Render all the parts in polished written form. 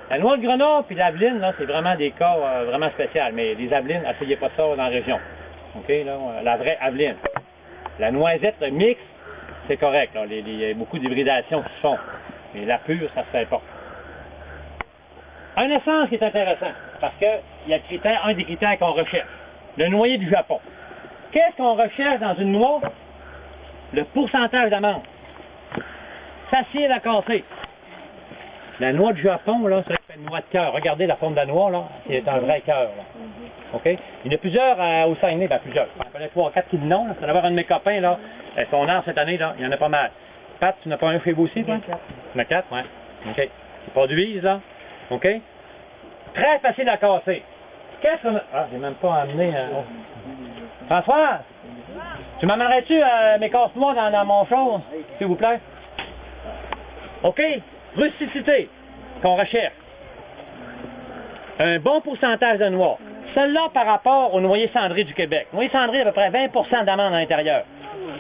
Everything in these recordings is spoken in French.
La noix de Grenoble puis l'aveline, là, c'est vraiment des cas vraiment spéciaux. Mais les avelines, essayez pas ça dans la région. OK, là, la vraie aveline. La noisette, le mix, c'est correct. Là. Il y a beaucoup d'hybridations qui se font. Mais la pure, ça se fait pas. Un essence qui est intéressant, parce que il y a un des critères qu'on recherche. Le noyer du Japon. Qu'est-ce qu'on recherche dans une noix? Le pourcentage d'amande. Facile à casser. La noix du Japon, là, c'est une noix de cœur. Regardez la forme de la noix, là. C'est un vrai cœur, là. OK? Il y en a plusieurs au Saguenay, ben plusieurs. Je connais 3 ou 4 qui le nom, là. Ça doit avoir un de mes copains, là. Son art cette année, là, il y en a pas mal. Pat, tu n'as pas un chez vous aussi, toi? Il y en a 4, ouais. OK. Ils produisent, là. OK? Très facile à casser. Qu'est-ce qu'on a... Ah, j'ai même pas amené... François! Tu m'amènerais-tu mes casse-noix dans mon chose, s'il vous plaît? OK? Rusticité, qu'on recherche. Un bon pourcentage de noix. Celle-là par rapport au noyer cendré du Québec. Le noyer cendré, à peu près 20% d'amande à l'intérieur.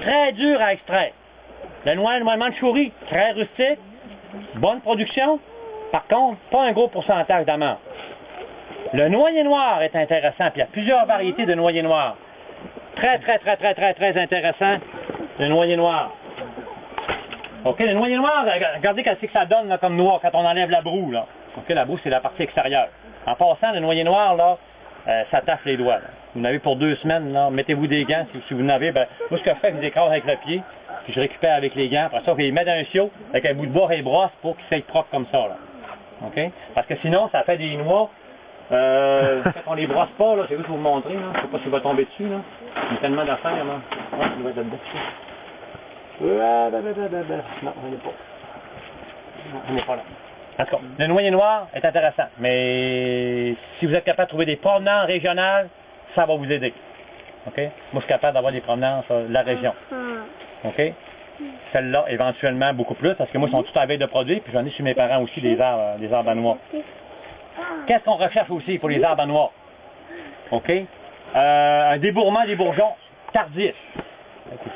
Très dur à extraire. Le noyer mandchouri, très rustique. Bonne production. Par contre, pas un gros pourcentage d'amande. Le noyer noir est intéressant, puis il y a plusieurs variétés de noyer noir. Très intéressant, le noyer noir. OK, le noyer noir, regardez qu'est-ce que ça donne là, comme noir quand on enlève la broue. Là. OK, la broue, c'est la partie extérieure. En passant, le noyer noir, là, ça tâche les doigts. Là. Vous en avez pour 2 semaines, là. Mettez-vous des gants. Si vous en avez, ben, moi, ce que je fais, je les écrase avec le pied, puis je récupère avec les gants. Après ça, je les mets dans un siot avec un bout de bois et brosse pour qu'ils soient propres comme ça. Là. OK? Parce que sinon, ça fait des noix. Quand on les brosse pas, là, c'est juste pour vous montrer. Là. Je sais pas s'il va tomber dessus. Là. Il y a tellement d'affaires. Là. Ouais, il va être là-dedans. Non, on n'est pas. Non, on n'est pas là. En tout cas, le noyer noir est intéressant, mais si vous êtes capable de trouver des provenances régionales, ça va vous aider. OK? Moi, je suis capable d'avoir des provenances de la région. OK? Celle-là, éventuellement, beaucoup plus, parce que moi, ils sont tous à la veille de produire, puis j'en ai chez mes parents aussi des arbres à noix. Qu'est-ce qu'on recherche aussi pour les arbres à noix? OK? Un débourrement des bourgeons tardif.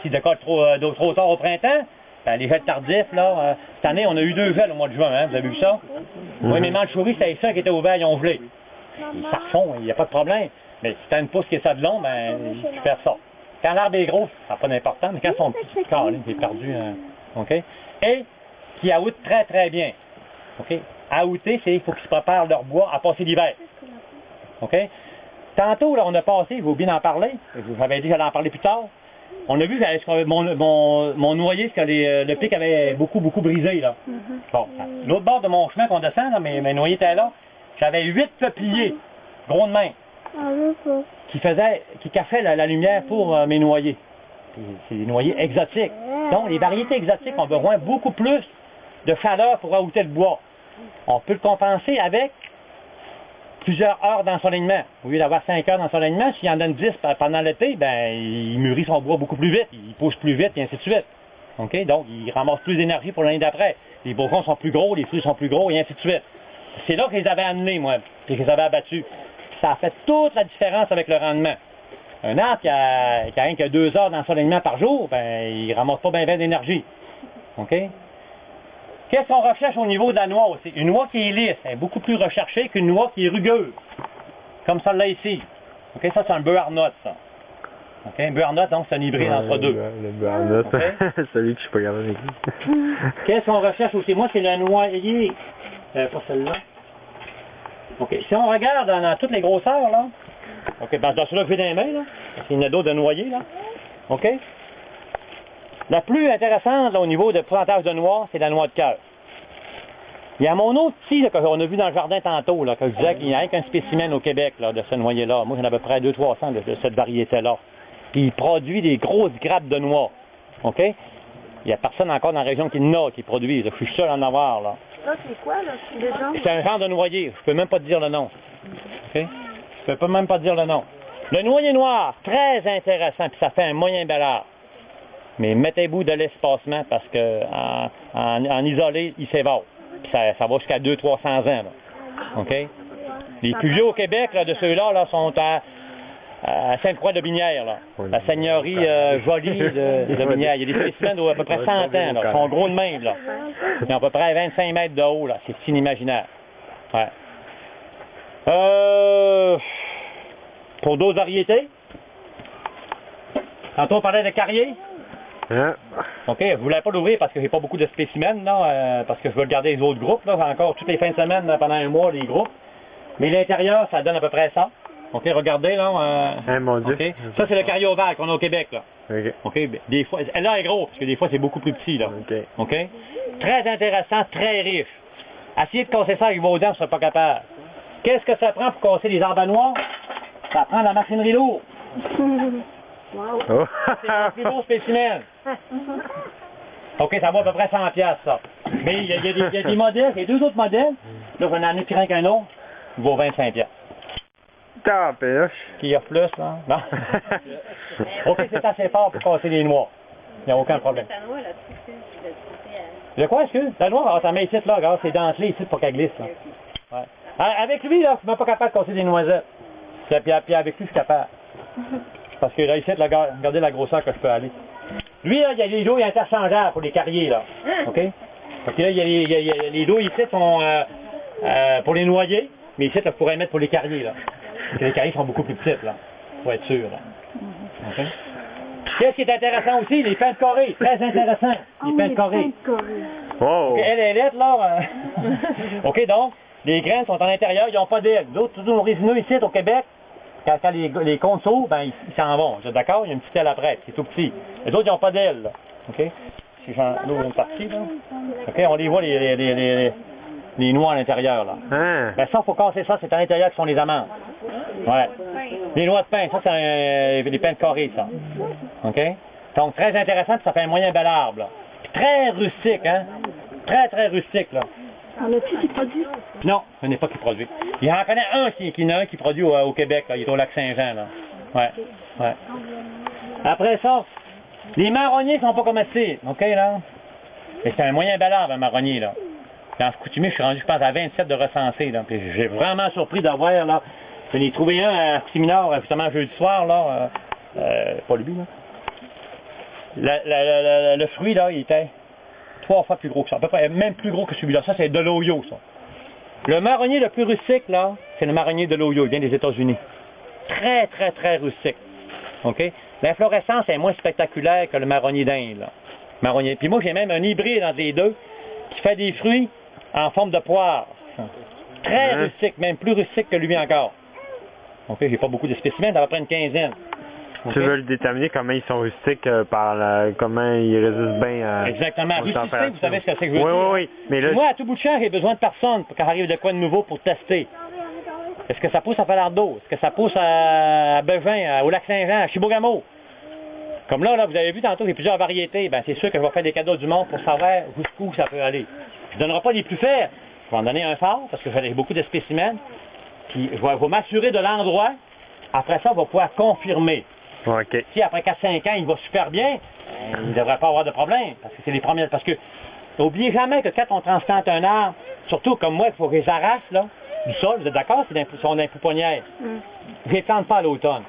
Si décolle trop tard au printemps, ben, les gels tardifs, là, cette année, on a eu 2 gels au mois de juin, hein, vous avez vu ça? Oui, mais mandchouris, c'était ça qui était ouvert, ils ont gelé. Ça refond, il n'y a pas de problème. Mais si tu as une pousse qui est ça de long, ben, tu perds ça. Quand l'arbre est gros, ça n'a pas d'importance, mais quand ils sont petits, Caroline, t'es perdu. OK? Et qui aoûtent très bien. OK? Aouter, c'est qu'il faut qu'ils se préparent leur bois à passer l'hiver. OK? Tantôt, là, on a passé, j'ai oublié d'en parler, je vous avais dit que j'allais en parler plus tard. On a vu que mon noyer, que le pic avait beaucoup brisé. Là. Bon, l'autre bord de mon chemin qu'on descend, là, mes noyers étaient là, j'avais 8 peupliers, gros de main, qui cachaient la lumière pour mes noyers. C'est des noyers exotiques. Donc, les variétés exotiques ont besoin beaucoup plus de chaleur pour aouter le bois. On peut le compenser avec plusieurs heures d'ensoleillement. Au lieu d'avoir 5 heures d'ensoleillement, s'il en donne 10 pendant l'été, ben, il mûrit son bois beaucoup plus vite, il pousse plus vite, et ainsi de suite. OK? Donc, il ramasse plus d'énergie pour l'année d'après. Les bourgeons sont plus gros, les fruits sont plus gros, et ainsi de suite. C'est là que je les avais amenés, moi, puis que je les avais abattus. Ça a fait toute la différence avec le rendement. Un arbre qui a rien que 2 heures d'ensoleillement par jour, ben, il ramasse pas bien d'énergie. OK? Qu'est-ce qu'on recherche au niveau de la noix aussi? Une noix qui est lisse est beaucoup plus recherchée qu'une noix qui est rugueuse. Comme celle-là ici. OK, ça c'est un beurre-note, ça. OK, un beurre-note, donc c'est un hybride entre deux. Le beurre-note, okay. Celui que je suis pas capable avec lui. Qu'est-ce qu'on recherche aussi? Moi, c'est le noyer. Pas celle-là. OK, si on regarde dans toutes les grosseurs, là. OK, dans celui-là que j'ai dans les mains, là. Il y en a d'autres de noyer, là. OK? La plus intéressante là, au niveau de pourcentage de noix, c'est la noix de cœur. Il y a mon autre petit qu'on a vu dans le jardin tantôt, là, que je disais qu'il n'y a rien qu'un spécimen au Québec là, de ce noyer-là. Moi, j'en ai à peu près 200-300 de cette variété-là. Puis il produit des grosses grappes de noix. OK? Il n'y a personne encore dans la région qui en a, qui produit. Là. Je suis seul à en avoir. Là. Ça, c'est quoi, là? C'est un genre de noyer. Je peux même pas te dire le nom. OK? Je peux même pas te dire le nom. Le noyer noir, très intéressant, puis ça fait un moyen bel arbre. Mais mettez-vous de l'espacement parce que en isolé, il s'évade. Puis ça va jusqu'à 200-300 ans. Là. OK? Les plus vieux au Québec là, de ceux-là là, sont à Sainte-Croix-de-Binière. La seigneurie jolie de Binière. Il y a des spécimens d'à peu près 100 ans. Là. Ils sont gros de même. Là. Ils ont à peu près 25 mètres de haut. C'est inimaginable. Ouais. Pour d'autres variétés? Tantôt on parlait de carrier. Hein? OK, vous ne voulez pas l'ouvrir parce que j'ai pas beaucoup de spécimens, là, parce que je veux le garder les autres groupes, là, encore toutes les fins de semaine, pendant un mois, les groupes. Mais l'intérieur, ça donne à peu près ça. OK, regardez, là. Mon Dieu. Okay. Ça, c'est le carrier ovale qu'on a au Québec, là. OK. OK, des fois, là, est gros, parce que des fois, c'est beaucoup plus petit, là. OK. OK? Très intéressant, très riche. Essayez de casser ça avec vos dents, vous ne serez pas capable. Qu'est-ce que ça prend pour casser les arbres à noix? Ça prend de la machinerie lourde. Oh. C'est un plus beau spécimen. OK, ça vaut à peu près 100$, ça. Mais il y a des modèles, il y a deux autres modèles. Là, j'en ai plus rien qu'un autre. Il vaut 25$. Tampéche. Qui y a plus, là? Non. OK, c'est assez fort pour casser les noix. Il n'y a aucun problème. De quoi, est-ce que? La noix, ça met ici, là, regarde, c'est dentelé ici pour qu'elle glisse, là. Ouais. Avec lui, là, je suis même pas capable de casser des noisettes. Puis avec lui, je suis capable. Parce que là, ici, là, regardez la grosseur que je peux aller. Lui, là, il y a les dos interchangeables pour les carriers, là. OK? Parce que là, il y a les dos ici sont pour les noyer, mais ici, là, je pourrais mettre pour les carriers, là. Parce que les carriers sont beaucoup plus petites, là. Pour être sûr, là. OK? Qu'est-ce qui est intéressant aussi? Les pains de Corée. Très intéressant. Les pains de Corée. Wow. Okay, elle est lettre, là. OK, donc, les graines sont en intérieur, ils n'ont pas d'ailes. D'autres, tous nos résineux ici, au Québec, quand les cônes s'ouvrent, ben, ils s'en vont. Vous êtes d'accord? Il y a une petite aile après, c'est tout petit. Les autres, ils n'ont pas d'ailes, là. OK? Si j'en ouvre une partie, là. OK, on les voit, les noix à l'intérieur, là. Hein? Ben, ça, il faut casser ça, c'est à l'intérieur qui sont les amandes. Ouais. Les noix de pain, ça, c'est des pains de Corée, ça. OK? Donc, très intéressant, puis ça fait un moyen bel arbre, là. Très rustique, hein? Très, très rustique, là. En as-tu qui produit? Non, ce n'est pas qui produit. Il y en connaît un qui produit au Québec, là. Il est au lac Saint-Jean, là. Ouais, ouais. Après ça, les marronniers ne sont pas comestibles, OK, là? Mais c'est un moyen bel arbre, un marronnier, là. Dans ce coutumier, je suis rendu, je pense, à 27 de recensés, là. Puis j'ai vraiment surpris d'avoir, là. Je l'ai trouvé un à Cousiminor, justement, jeudi soir, là. Pas lui, là. Le fruit, là, il était 3 fois plus gros que ça. À peu près, même plus gros que celui-là. Ça, c'est de l'Ohio, ça. Le marronnier le plus rustique, là, c'est le marronnier de l'Ohio. Il vient des États-Unis. Très, très, très rustique. OK? L'inflorescence est moins spectaculaire que le marronnier d'Inde, là. Marronnier. Puis moi, j'ai même un hybride entre les deux qui fait des fruits en forme de poire. Très rustique, même plus rustique que lui encore. OK? J'ai pas beaucoup de spécimens, d'à peu près une quinzaine. Okay. Tu veux le déterminer comment ils sont rustiques, comment ils résistent bien à... Exactement. Rusticité, vous savez ce que c'est que je veux dire? Oui, oui. Mais là, moi, à tout bout de champ, j'ai besoin de personne pour qu'il arrive de quoi de nouveau pour tester. Est-ce que ça pousse à Falardeau? Est-ce que ça pousse à Bevin, au lac Saint-Jean, à Chibougamau? Comme là, vous avez vu tantôt, j'ai plusieurs variétés. Ben, c'est sûr que je vais faire des cadeaux du monde pour savoir jusqu'où ça peut aller. Je ne donnerai pas les plus faibles. Je vais en donner un fort, parce que j'ai beaucoup de spécimens. Puis, je vais m'assurer de l'endroit. Après ça, on va pouvoir confirmer. OK. Si après 4-5 ans, il va super bien, il ne devrait pas avoir de problème. Parce que c'est les premières. Parce que, n'oubliez jamais que quand on transplante un arbre, surtout comme moi, il faut que je les arrache, là, du sol, vous êtes d'accord? C'est sont d'un pouponnière. Je ne les plante pas à l'automne.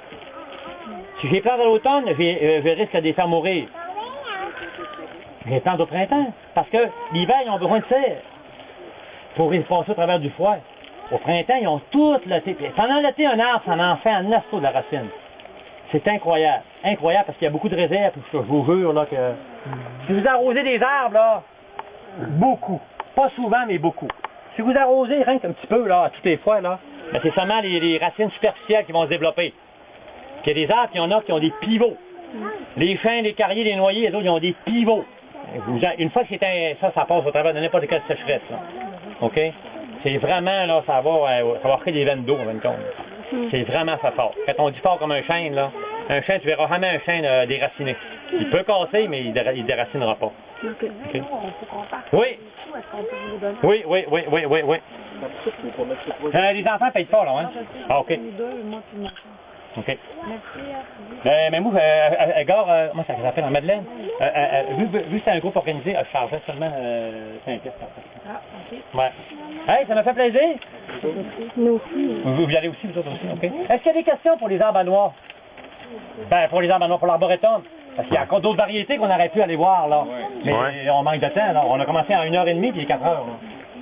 Si je les plante à l'automne, je risque de les faire mourir. Je les plante au printemps. Parce que l'hiver, ils ont besoin de serre pour passer au travers du froid. Au printemps, ils ont toute l'été. Pendant l'été, un arbre, ça en fait un assaut de la racine. C'est incroyable. Incroyable parce qu'il y a beaucoup de réserves. Je vous jure là, que si vous arrosez des arbres, là, beaucoup. Pas souvent, mais beaucoup. Si vous arrosez rien qu'un petit peu, là, toutes les fois, là, ben, c'est seulement les racines superficielles qui vont se développer. Puis il y a des arbres, il y en a qui ont des pivots. Les chênes, les carriers, les noyers, les autres, ils ont des pivots. Une fois que ça passe au travers de n'importe quelle sécheresse. Là. OK? C'est vraiment, là, ça va créer des veines d'eau, en même temps. C'est vraiment ça fort. Quand on dit fort comme un chêne, là, un chêne, tu verras jamais un chêne déraciné. Il peut casser, mais il ne déracinera pas. Okay. Oui. Oui. Les enfants payent pas, là, hein? Ah, OK. OK. Mais moi, gare, moi, ça s'appelle en Madeleine. Vu que c'est un groupe organisé, je chargeais seulement 5 pièces. Ah, OK. Ouais. Hey, ça m'a fait plaisir. Nous aussi. Vous y allez aussi, vous autres aussi, OK. Est-ce qu'il y a des questions pour les arbres à noix? Ben, pour les arbres à noix, pour l'arboretum. Parce qu'il y a encore d'autres variétés qu'on aurait pu aller voir, là. Mais on manque de temps, là. On a commencé à 1h30 puis il est 4h, là.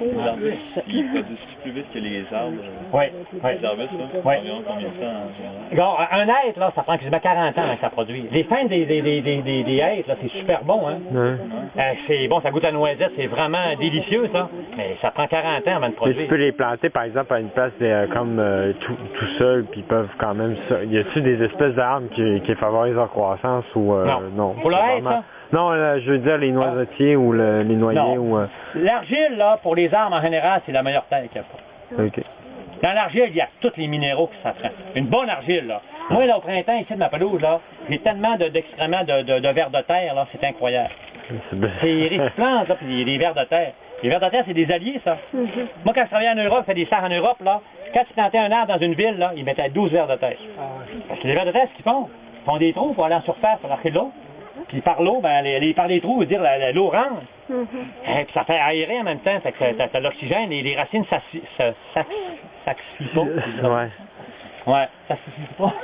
Les arbustes, ils produisent plus vite que les arbres. Oui, oui. Les arbustes, là, Oui. environ combien de temps en général? Regarde, un hêtre, là, ça prend quasiment 40 ans avant que ça produise. Les feintes des hêtres, là, c'est super bon, hein. Ouais. C'est bon, ça goûte à noisette, c'est vraiment délicieux, ça. Mais ça prend 40 ans avant de Mais tu produire. peux les planter, par exemple, à une place comme tout seul, puis ils peuvent quand même... Y a-t-il des espèces d'arbres qui favorisent leur croissance ou... Non. Pour le c'est hêtre, vraiment- ça? Non, je veux dire les noisetiers ou les noyers Non. ou... L'argile, là, pour les arbres en général, c'est la meilleure terre qu'il y a pas. OK. Dans l'argile, il y a tous les minéraux que ça prend. Une bonne argile, là. Moi, là, au printemps, ici, de ma pelouse, là, j'ai tellement d'excréments de vers de terre, là, c'est incroyable. C'est récipients, là, puis les vers de terre. Les vers de terre, c'est des alliés, ça. Moi, quand je travaillais en Europe, je fais des serres en Europe, là, quand tu plantais un arbre dans une ville, là, ils mettaient 12 vers de terre. Parce que les vers de terre, ce qu'ils font, ils font des trous pour aller en surface, pour arrêter de l'eau. Puis par l'eau, ben, par les trous, veut dire l'eau rentre. Et puis ça fait aérer en même temps, fait que t'as l'oxygène et les racines s'axifient pas. Ouais. Ouais, ça suffit pas.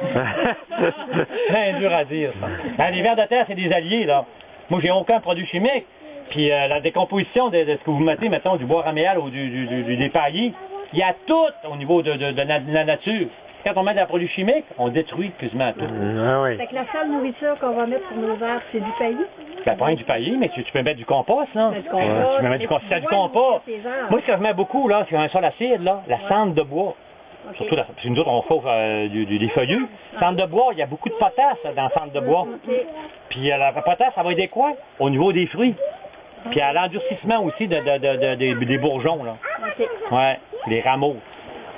C'est dur à dire, ça. Ben, les vers de terre, c'est des alliés, là. Moi, j'ai aucun produit chimique. Puis la décomposition de ce que vous mettez, mettons, du bois raméal ou des paillis, il y a tout au niveau de la nature. Quand on met des produits chimiques, on détruit quasiment tout. Oui. Fait que la seule nourriture qu'on va mettre pour nos arbres, c'est du paillis. Ben, pas rien du paillis, mais tu peux mettre du compost, là. Du compost, Tu peux mettre du mais tu compost. Du vois compost. tes arbres. Moi, ce que je mets beaucoup, là, c'est un sol acide, là, la cendre de bois. Ok. Surtout, parce que nous autres, on chauffe des feuillus. Cendre de bois, il y a beaucoup de potasse dans la cendre de bois. Ok. Puis la potasse, ça va aider quoi? Au niveau des fruits. Puis à l'endurcissement aussi des bourgeons, là. Ok. Ouais, les rameaux.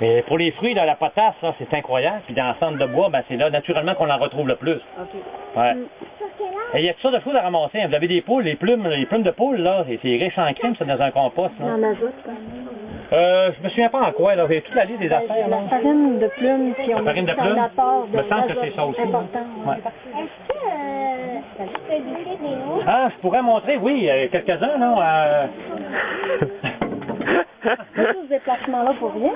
Mais pour les fruits, là, la potasse, là, c'est incroyable. Puis dans la cendre de bois, ben, c'est là, naturellement, qu'on en retrouve le plus. Ok. Ouais. Et il y a toutes sortes de choses à ramasser. Hein. Vous avez des poules, les plumes de poules, là, c'est riche en crème, ça, dans un compost, là. En azote, quoi. Je me souviens pas en quoi, là. J'ai toute la liste des affaires, là. La farine de plume, puis on La farine de met un plume, apport de me semble que c'est ça aussi. important. Ouais. Est-ce que tu peux goûter des noix? Ah, je pourrais montrer, oui, quelques-uns, là. Tous ce déplacement-là pour rien.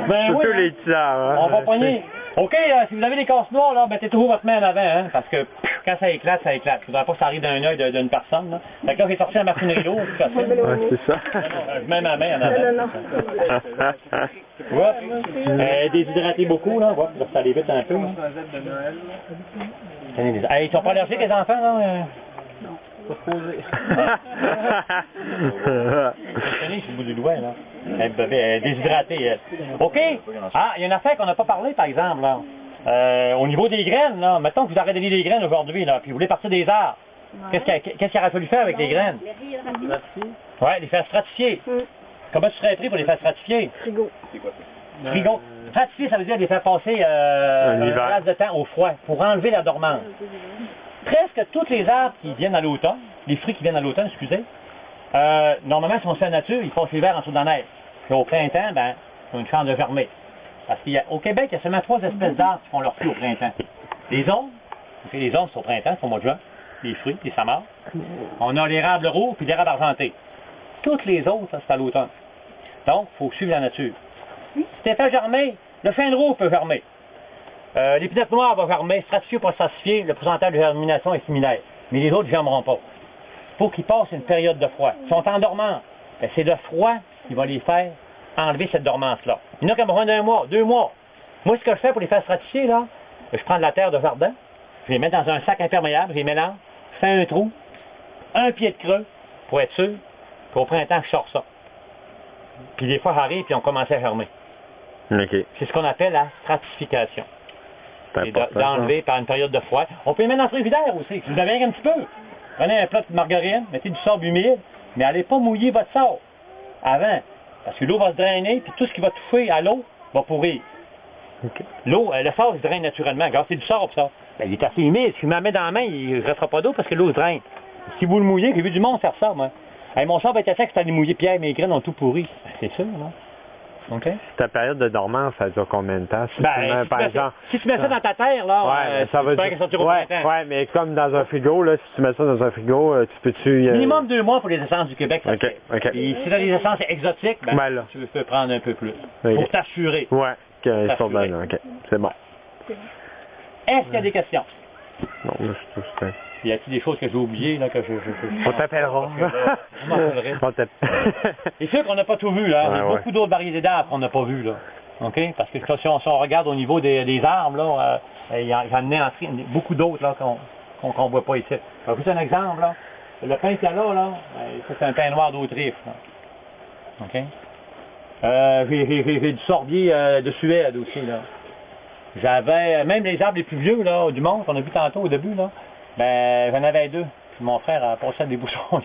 Ben oui, Surtout hein. les petits arbres. On va pogner. OK, si vous avez des casses noires, là, mettez toujours votre main en avant, hein, parce que quand ça éclate, ça éclate. Il ne faudrait pas que ça arrive d'un œil d'une personne, là. Fait que là, j'ai sorti la machinerie lourde, tout à fait. Ouais, c'est ça. Je mets ma main en avant. Non. Ouais. Déshydrater beaucoup, là. Ouais, ça allait vite un peu. Là. Tenez, hey, ils sont pas allergiques, les enfants, là? Tenez, sur le bout du doigt, là. Déshydraté. OK. Ah, il y a une affaire qu'on n'a pas parlé, par exemple, là. Au niveau des graines, là. Mettons que vous aurez donné des graines aujourd'hui, là, puis vous voulez partir des arbres. Qu'est-ce qu'il aurait fallu faire avec les graines? Ouais, les faire stratifier. Comment tu serais pris pour les faire stratifier? Frigo. Frigo. Stratifier, ça veut dire les faire passer un laps de temps au froid pour enlever la dormance. Presque tous les arbres qui viennent à l'automne, les fruits qui viennent à l'automne, excusez, normalement, si on se fait la nature, ils passent l'hiver en dessous de la neige. Puis au printemps, ben, ils ont une chance de germer. Parce qu'au Québec, il y a seulement 3 espèces d'arbres qui font leur fruits au printemps. Les ondes, les ondes, c'est au printemps, c'est au mois de juin. Les fruits, les samards. On a l'érable rouge puis l'érable argenté. Toutes les autres, ça, c'est à l'automne. Donc, il faut suivre la nature. Si tu fait germer, le chêne rouge peut germer. L'épinette noire va germer, stratifier ou pas stratifier, le pourcentage de germination est similaire. Mais les autres ne germeront pas. Il faut qu'ils passent une période de froid. Ils sont en dormance. Ben, c'est le froid qui va les faire enlever cette dormance-là. Il y en a qui ont besoin d'un mois, 2 mois. Moi, ce que je fais pour les faire stratifier, là, je prends de la terre de jardin, je les mets dans un sac imperméable, je les mélange, je fais un trou, un pied de creux, pour être sûr, puis au printemps, je sors ça. Puis des fois, j'arrive, puis on commence à germer. OK. C'est ce qu'on appelle la stratification. C'est Et important, d'enlever par une période de froid. On peut les mettre dans le frigidaire aussi. Si vous avez un petit peu, prenez un plat de margarine, mettez du sable humide, mais allez pas mouiller votre sable avant. Parce que l'eau va se drainer, puis tout ce qui va toucher à l'eau va pourrir. OK. L'eau, le sable se draine naturellement. Regarde, c'est du sable, ça. Ben, il est assez humide. Si je me la mets dans la main, il ne restera pas d'eau parce que l'eau se draine. Si vous le mouillez, j'ai vu du monde faire ça, moi. Hey, mon sable était sec, c'est allé mouiller Pierre, mes graines ont tout pourri. Ben, c'est sûr, non? OK? Ta période de dormance, ça dure combien de temps? Si Ben, tu mets, par exemple, si tu mets ça dans ta terre, là, ouais, ça va dire... ouais, mais comme dans un frigo, là, si tu mets ça dans un frigo, tu peux-tu... Minimum 2 mois pour les essences du Québec, ça OK, fait. OK. Et si tu as des essences exotiques, ben, Ben là. tu peux prendre un peu plus. OK. Pour t'assurer. Ouais, qu'ils sont T'assurer. bonnes, OK. C'est bon. Est-ce qu'il y a des questions? Non, là, je trouve que c'est... Y a-t-il des choses que j'ai oubliées, là, que je On t'appellera. On m'appellerait. On t'appelle. C'est sûr qu'on n'a pas tout vu, là. Il y a Ouais, beaucoup d'autres variétés d'arbres qu'on n'a pas vues, là. OK? Parce que si on regarde au niveau des arbres, là, il y en a beaucoup d'autres, là, qu'on ne voit pas ici. Juste un exemple, là. Le pin qu'il y a là, ça, c'est un pin noir d'Autriche, là. OK? J'ai du sorbier de Suède aussi, là. J'avais, même les arbres les plus vieux, là, du monde, qu'on a vu tantôt au début, là, ben, j'en avais 2. Puis mon frère a passé à des bouchons.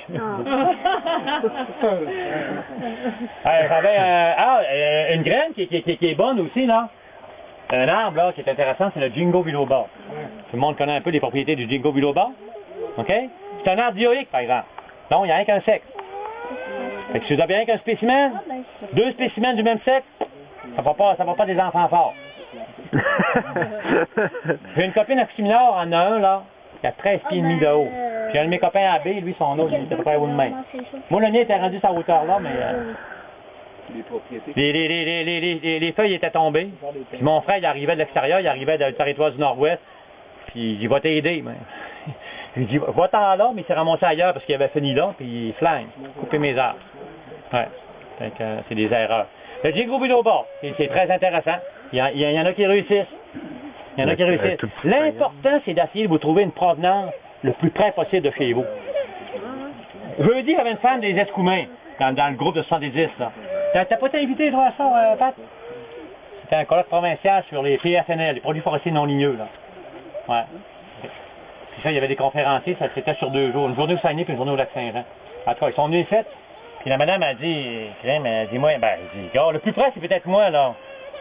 J'avais une graine qui est bonne aussi, là. Un arbre, là, qui est intéressant, c'est le Ginkgo biloba. Tout le monde connaît un peu les propriétés du Ginkgo biloba. OK? C'est un arbre dioïque, par exemple. Donc, il n'y a rien qu'un sexe. Fait que si vous avez rien qu'un spécimen, 2 spécimens du même sexe, ça va pas des enfants forts. J'ai une copine à Fusiminor, en a un, là, qui a 13 pieds et demi de haut. Puis un de mes copains à B, lui, son autre, il était à peu près haut de main. Moi, le mien était rendu sa hauteur-là, mais... Les propriétés. Les feuilles étaient tombées. Puis mon frère, il arrivait de l'extérieur, il arrivait du territoire du Nord-Ouest. Puis il va t'aider, mais... Il dit, va-t'en là, mais il s'est ramassé ailleurs parce qu'il avait fini là, puis il flingue, couper mes arbres. Ouais. Fait que, c'est des erreurs. Le Ginkgo biloba, c'est très intéressant. Il y en a qui réussissent. Il y en a qui réussissent. L'important, c'est d'essayer de vous trouver une provenance le plus près possible de chez vous. Jeudi, il y avait une femme des Escoumins, dans le groupe de 70, là. T'as pas été invité, toi, à ça, Pat? C'était un colloque provincial sur les PFNL, les produits forestiers non ligneux, là. Ouais. Puis ça, il y avait des conférenciers, ça c'était sur 2 jours. Une journée au Saguenay, puis une journée au Lac-Saint-Jean. En tout cas, ils sont venus ici. Puis la madame a dit, dis-moi, gars, le plus près, c'est peut-être moi, là.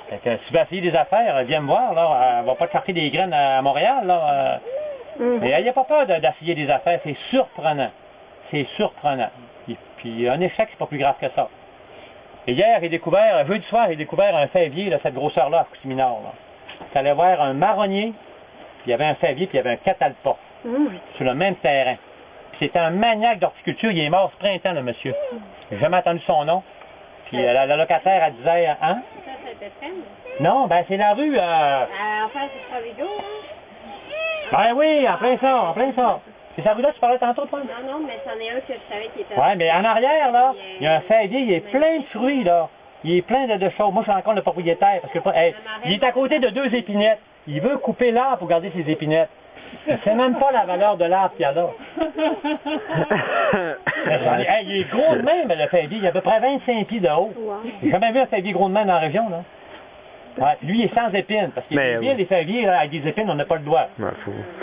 Fait que si tu veux essayer des affaires, viens me voir, là. Elle va pas te chercher des graines à Montréal, là. Mais il n'y a pas peur d'essayer des affaires, c'est surprenant. C'est surprenant. Puis un échec, c'est pas plus grave que ça. Et hier, jeudi soir, j'ai découvert un fèvier de cette grosseur-là à Fusiminor, là. Tu allais voir un marronnier, puis il y avait un fèvier, puis il y avait un catalpa. Sur le même terrain. Puis c'était un maniaque d'horticulture, il est mort ce printemps, le monsieur. J'ai jamais entendu son nom. Puis la locataire, elle disait, hein? Ça, c'était Trem? Non, ben c'est la rue, Enfin, c'est pas vidéo, hein? Ben oui, en plein ça, en plein ça. C'est sa rue-là que tu parlais tantôt, toi? Non, mais c'en est un que je savais qui était... Ouais, mais en arrière, là, il y a un fèvier, il est plein de fruits, là. Il est plein de choses. Moi, je suis encore le propriétaire, parce que il est à côté de 2 épinettes. Il veut couper l'arbre pour garder ses épinettes. C'est même pas la valeur de l'arbre qu'il y a là. Il est gros de même, le fèvier. Il a à peu près 25 pieds de haut. J'ai jamais vu un fèvier gros de même dans la région, là. Ouais, lui, il est sans épines, parce qu'il est bien, les fèviers, là, avec des épines, on n'a pas le doigt. Ouais,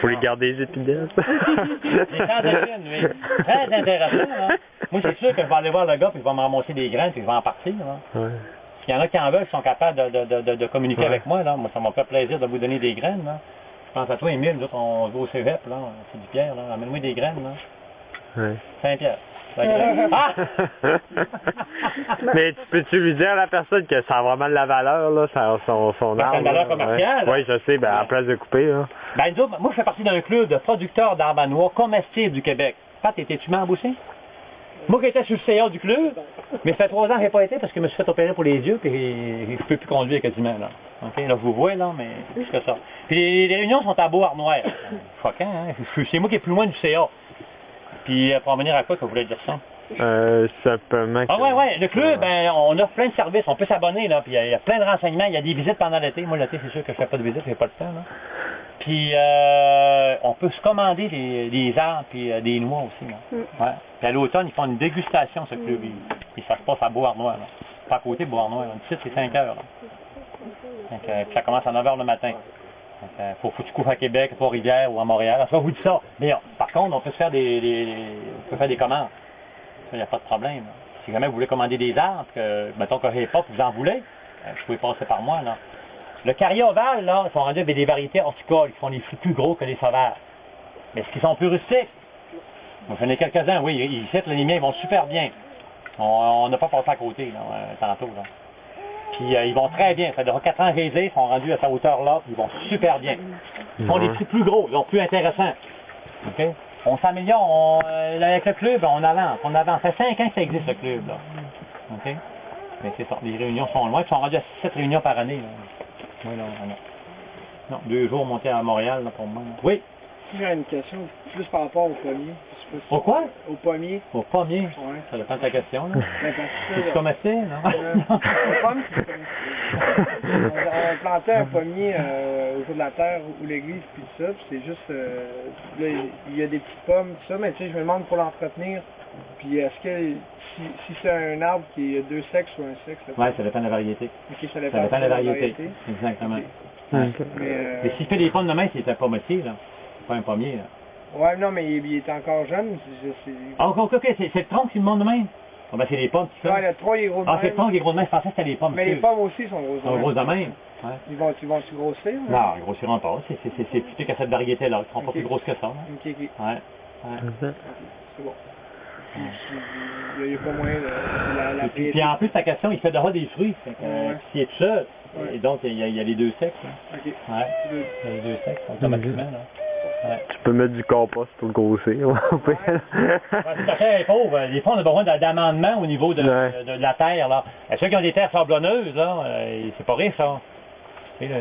faut les garder, les épines. Il est sans épines, lui. Très intéressant, hein. Moi, c'est sûr que je vais aller voir le gars, puis il va me ramasser des graines, puis je vais en partir, là. Ouais. S'il y en a qui en veulent, qui sont capables de communiquer avec moi, là. Moi, ça m'a fait plaisir de vous donner des graines, là. Je pense à toi, Émile, nous autres, on va au cégep, là. C'est du Pierre, là. Amène-moi des graines, là. Ouais. Saint-Pierre. Ah! Mais peux-tu lui dire à la personne que ça a vraiment de la valeur, là, son Ben, arbre? ça a une valeur là? commerciale. Oui, je sais, ben, en place de couper, là. Ben, nous autres, moi, je fais partie d'un club de producteurs d'arbres à noix comestibles du Québec. Pat, étais-tu membre aussi? Moi qui étais sur le CA du club, mais ça fait 3 ans que je n'ai pas été parce que je me suis fait opérer pour les yeux, puis je ne peux plus conduire quasiment, là. OK? Là, je vous vois, là, mais plus que ça. Puis les réunions sont à Beauharnois. Choquant, hein? C'est moi qui est plus loin du CA. Puis, pour en venir à quoi que vous voulez dire ça? Simplement que... Ah ouais, le club, ben, on offre plein de services, on peut s'abonner, là, puis il y a plein de renseignements, il y a des visites pendant l'été. Moi, l'été, c'est sûr que je fais pas de visites, j'ai pas le temps, là. Puis, on peut se commander des arbres puis des noix aussi, là. Ouais. Puis à l'automne, ils font une dégustation, ce club. Ça se passe à Beauharnois, là. Pas à côté de Beauharnois, là. Ici, c'est 5 heures, là. Donc, puis ça commence à 9 h le matin. Faut que tu cours à Québec, à Trois-Rivières ou à Montréal. Ça, je vous dis ça. Mais par contre, on peut se faire on peut faire des commandes. Ça, il n'y a pas de problème. Si jamais vous voulez commander des arbres, mettons que j'ai pas, que vous en voulez, je pouvais passer par moi, là. Le carrier ovale, là, ils sont rendus avec des variétés horticoles qui font des fruits plus gros que les sauvages. Mais est-ce qu'ils sont plus rustiques? Moi, j'en ai quelques-uns, oui. Ici, les miens, ils vont super bien. On n'a pas passé à côté, là, tantôt, là. Puis ils vont très bien. Ça fait 4 ans que ils sont rendus à sa hauteur-là, puis ils vont super bien. Ils font des fruits plus gros, donc plus intéressants. OK? On s'améliore, avec le club, on avance. Ça fait 5 ans que ça existe, le club, là. OK? Mais c'est ça, les réunions sont loin, ils sont rendus à 7 réunions par année, là. Oui, non. 2 jours montés à Montréal, là, pour moi. Oui? J'ai une question plus par rapport au pommier. Je sais pas si- Au quoi? Au pommier. Au pommier. Ouais. Ça dépend de ta question, là. Ben, parce que C'est-tu ça, comestible, non? aux pommes, c'est comme- on plantait un pommier autour de la terre ou l'église puis tout ça, puis c'est juste là il y a des petites pommes tout ça, mais tu sais je me demande pour l'entretenir, puis est-ce que si c'est un arbre qui a deux sexes ou un sexe, là, Ouais, ça dépend de la variété. ok, ça Ça dépend dépend de la variété. variété. Exactement. Ok. Ouais. Mais Mais si tu fais des pommes de main, c'est un pommetier, là. C'est pas un pommier, là. ouais non mais il est encore jeune, Ah, ok, c'est le tronc qui me montre de même. Ah, ben, c'est les pommes qui font. ouais, le 3 il est gros de Ah, c'est le même, tronc qui est gros de même. Je pensais que c'était les pommes. mais les excuse. pommes aussi sont grosses. Ils sont grosses de même. Ouais. Ils vont-tu grossir? là? Non, ils grossiront pas. C'est typique à cette variété-là. Ils seront pas Ok. plus grosses que ça. Là. Ok, ok, Ouais. Ouais. c'est bon. Il n'y a pas moyen de la Puis en plus, ta question, il fait d'avoir des fruits. Fait que, Ouais. s'il est tout seul, Ouais. et donc il y a les deux sexes. Là. Ok. Ouais. Il y a les deux sexes, automatiquement. Là. Ouais. Tu peux mettre du compost pour grossir. Ouais. La terre est pauvre. Des fois, on a besoin d'amendement au niveau de, Ouais. de la terre. Là. Ceux qui ont des terres sablonneuses, là, c'est pas riche, ça. Tu sais, là,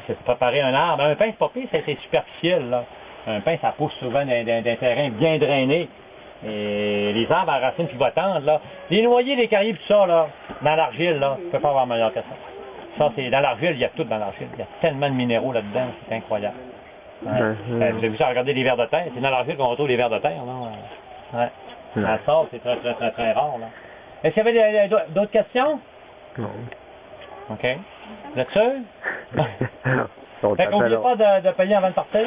c'est préparer un arbre. Un pin, c'est pas pire, c'est superficiel. Là. Un pin, ça pousse souvent d'un terrain bien drainé. Et les arbres à racines pivotantes, là. Les noyers, les carriers, tout ça, là, dans l'argile, là, tu peux pas avoir meilleur que ça. Ça, c'est dans l'argile, il y a tout dans l'argile. Il y a tellement de minéraux là-dedans, c'est incroyable. Ouais. Vous avez vu ça, regardez les vers de terre. C'est dans l'argile qu'on retrouve les vers de terre, là. Ouais. Dans le sable, c'est très rare, là. Est-ce qu'il y avait d'autres questions? Non. OK. Vous êtes sûr? On Fait qu'on t'appelle. n'oublie pas de payer avant de partir.